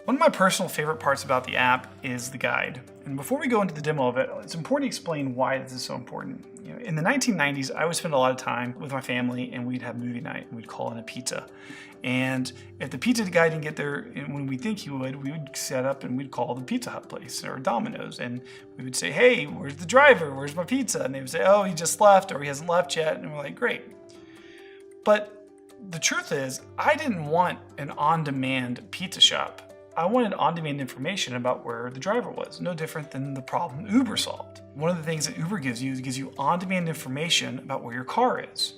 One of my personal favorite parts about the app is the guide. And before we go into the demo of it, it's important to explain why this is so important. In the 1990s, I would spend a lot of time with my family and we'd have movie night and we'd call in a pizza. And if the pizza guy didn't get there when we think he would, we would set up and we'd call the Pizza Hut place or Domino's. And we would say, hey, where's the driver? Where's my pizza? And they would say, oh, he just left or he hasn't left yet. And we're like, great. But the truth is, I didn't want an on-demand pizza shop. I wanted on-demand information about where the driver was, no different than the problem Uber solved. One of the things that Uber gives you is it gives you on-demand information about where your car is.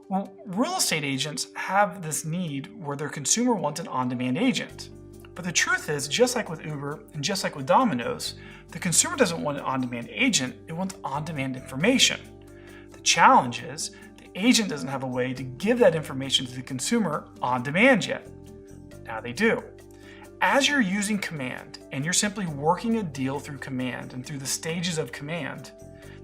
Well, real estate agents have this need where their consumer wants an on-demand agent. But the truth is, just like with Uber and just like with Domino's, the consumer doesn't want an on-demand agent, it wants on-demand information. The challenge is, the agent doesn't have a way to give that information to the consumer on demand yet. Now they do. As you're using command and you're simply working a deal through command and through the stages of command,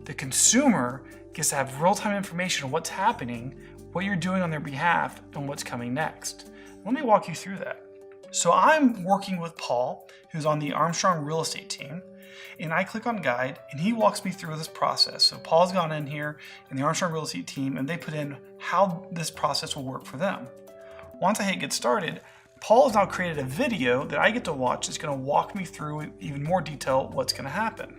the consumer gets to have real-time information on what's happening, what you're doing on their behalf, and what's coming next. Let me walk you through that. So I'm working with Paul, who's on the Armstrong real estate team, and I click on guide and he walks me through this process. So Paul's gone in here in the Armstrong real estate team and they put in how this process will work for them. Once I hit get started, Paul has now created a video that I get to watch that's going to walk me through in even more detail what's going to happen.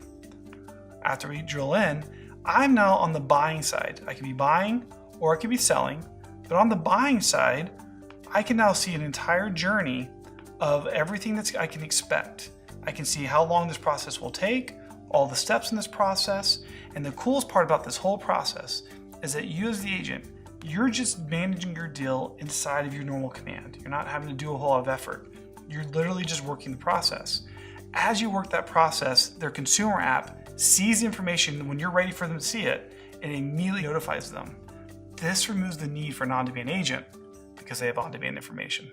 After we drill in, I'm now on the buying side. I could be buying or I could be selling, but on the buying side, I can now see an entire journey of everything that I can expect. I can see how long this process will take, all the steps in this process, and the coolest part about this whole process is that you as the agent, you're just managing your deal inside of your normal command. You're not having to do a whole lot of effort. You're literally just working the process. As you work that process, their consumer app sees the information when you're ready for them to see it and immediately notifies them. This removes the need for an on-demand agent because they have on-demand information.